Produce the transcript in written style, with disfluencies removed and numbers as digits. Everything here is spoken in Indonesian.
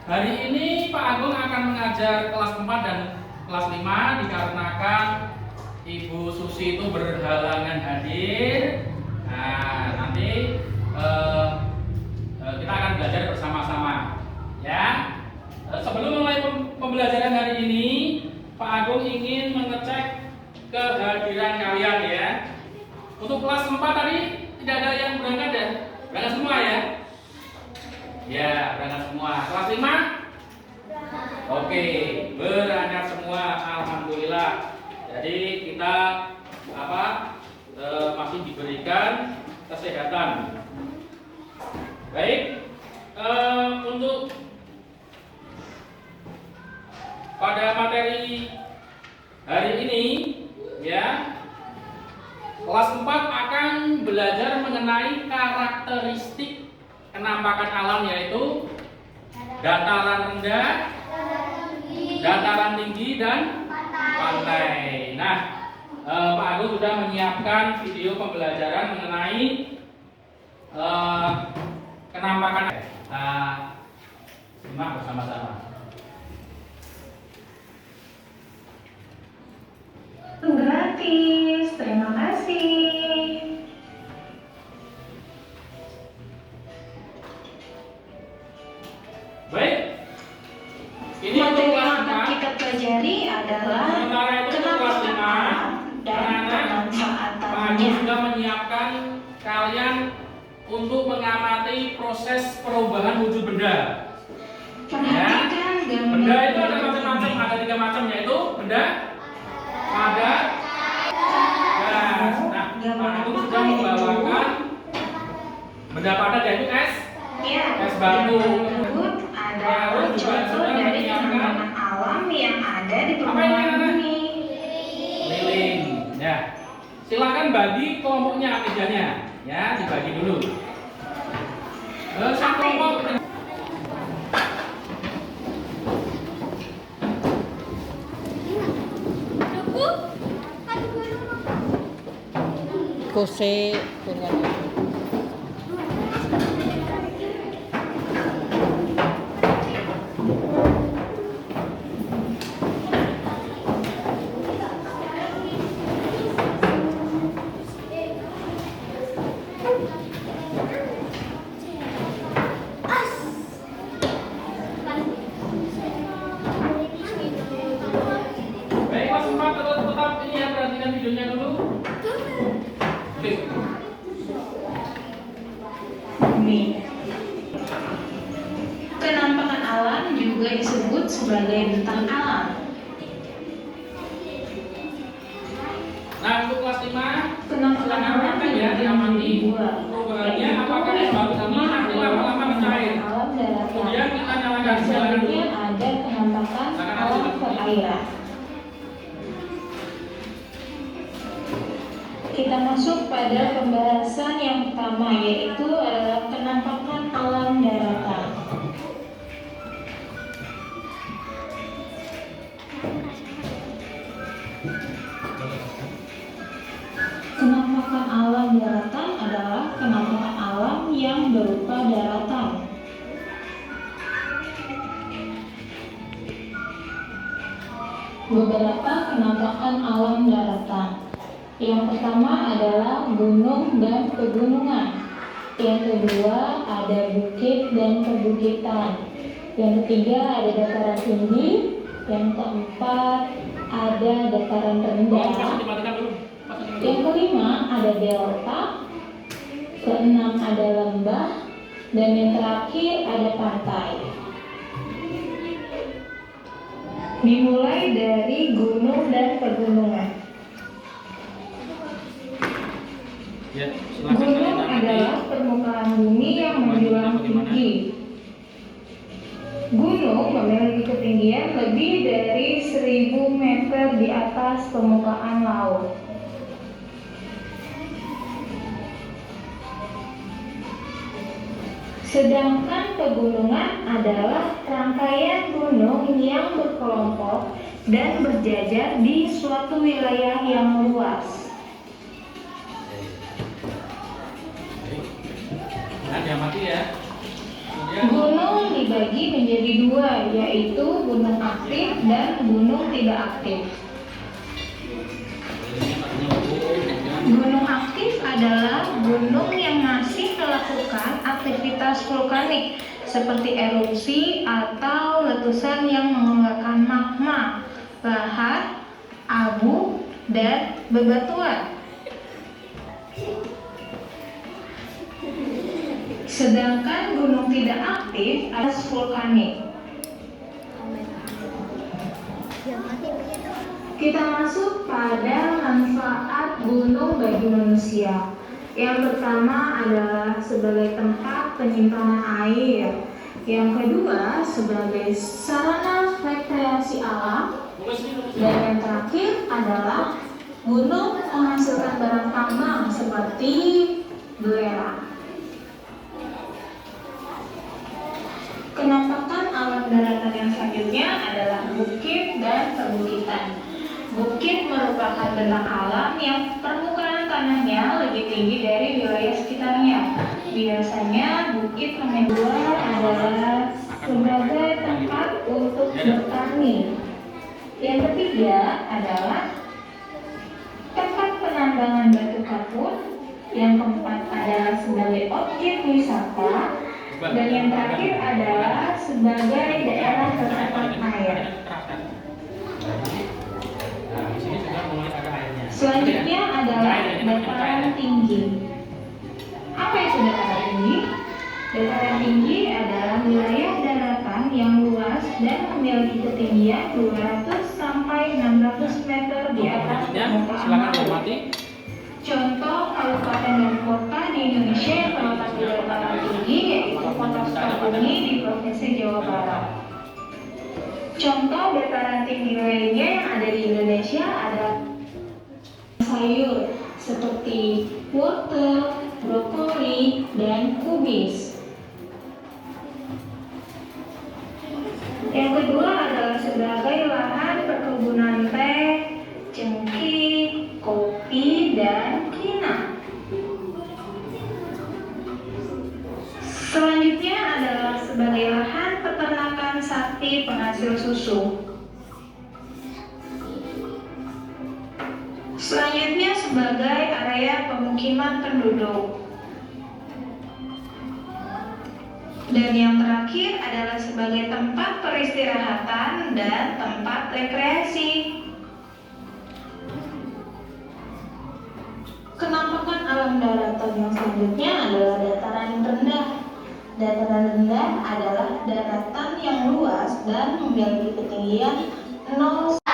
Hari ini Pak Agung akan mengajar kelas 4 dan kelas 5 dikarenakan Ibu Susi itu berhalangan hadir. Nah, nanti kita akan belajar bersama-sama, ya. Sebelum mulai pembelajaran hari ini, Pak Agung ingin mengecek kehadiran kalian, ya. Untuk kelas 4 tadi tidak ada yang berangkat, ya? Berangkat semua, ya? Ya, berangkat semua. Kelas 5? Oke, berangkat semua. Alhamdulillah. Jadi kita masih diberikan kesehatan. Baik, untuk pada materi hari ini, ya, kelas 4 akan belajar mengenai karakteristik penampakan alam, yaitu dataran rendah, dataran tinggi, dan pantai. Nah, Pak Agus sudah menyiapkan video pembelajaran mengenai penampakan. Simak bersama-sama. Gratis, terima kasih. Baik, ini untuk Materi kelas yang akan 5. kita pelajari adalah Sementara itu untuk kelas 5, dan Pak Agus pemanfaatannya. sudah menyiapkan kalian untuk mengamati proses perubahan wujud benda. Perhatikan gambar. Benda itu ada macam-macam, ada 3 macam, yaitu benda, padat, gas. Nah, Pak Agus sudah membawakan benda padat, yaitu es batu. Tersebut adalah contoh dari penampakan alam yang ada di permukaan bumi. Lilin. Ya. Silakan bagi kelompoknya kerjanya. Ya, dibagi dulu. Satu kelompok. Kose dengan Baik, Mas Umar, tetap ini ya, perhatikan videonya dulu. Klik. Bumi. Penampakan alam juga disebut sebagai bentang alam. Nah, untuk kelas 5, Penampakan alam ya, diamati dua. perubahannya, apakah es batu ini nanti lama-lama mencair. Alam daratan. Kemudian kita nyalakan silakan dulu. Selanjutnya ada penampakan alam perairan. Kita masuk pada pembahasan yang pertama, yaitu adalah penampakan alam daratan. Penampakan alam daratan adalah penampakan alam yang berupa daratan. Beberapa penampakan alam daratan. Yang pertama adalah gunung dan pegunungan. Yang kedua ada bukit dan perbukitan. Yang ketiga ada dataran tinggi. Yang keempat ada dataran rendah. Yang kelima ada delta. Keenam ada lembah. Dan yang terakhir ada pantai. Dimulai dari gunung dan pegunungan. Ya, silakan Gunung kalian amati. adalah permukaan bumi yang menjulang tinggi. Gunung memiliki ketinggian lebih dari 1000 meter di atas permukaan laut. Sedangkan pegunungan adalah rangkaian gunung yang berkelompok dan berjajar di suatu wilayah yang luas. Nah, diamati ya. Gunung dibagi dibagi menjadi dua, yaitu gunung aktif dan gunung tidak aktif. Gunung aktif adalah gunung yang masih melakukan aktivitas vulkanik seperti erupsi atau letusan yang mengeluarkan magma, lahar, abu, dan bebatuan. Sedangkan gunung tidak aktif adalah vulkanik. Kita masuk pada manfaat gunung bagi manusia. Yang pertama adalah sebagai tempat penyimpanan air. Yang kedua sebagai sarana rekreasi alam. Dan yang terakhir adalah gunung menghasilkan barang tambang seperti belerang. Penampakan alam daratan yang selanjutnya adalah bukit dan perbukitan. Bukit merupakan bentang alam yang permukaan tanahnya lebih tinggi dari wilayah sekitarnya. Biasanya bukit kedua adalah sebagai tempat untuk bertani. Yang ketiga adalah tempat penambangan batu kapur. Yang keempat adalah sebagai objek wisata. Dan yang terakhir adalah sebagai daerah resapan air. Selanjutnya adalah dataran tinggi. Apa itu dataran tinggi? Dataran tinggi adalah wilayah daratan yang luas dan memiliki ketinggian 200 sampai 600 meter di atas permukaan laut. Contoh kabupaten dan kota di Indonesia yang terletak di dataran tinggi yaitu Kota Sukabumi di Provinsi Jawa Barat. Contoh dataran tinggi lainnya yang ada di Indonesia ada sayur seperti wortel, brokoli, dan kubis. Yang kedua adalah sebagai lahan perkebunan teh, cengkeh, kopi, dan kina. Selanjutnya adalah sebagai lahan peternakan sapi penghasil susu. Selanjutnya sebagai area pemukiman penduduk. Dan yang terakhir adalah sebagai tempat peristirahatan dan tempat rekreasi. Penampakan alam daratan yang selanjutnya adalah dataran rendah. Dataran rendah adalah daratan yang luas dan memiliki ketinggian 0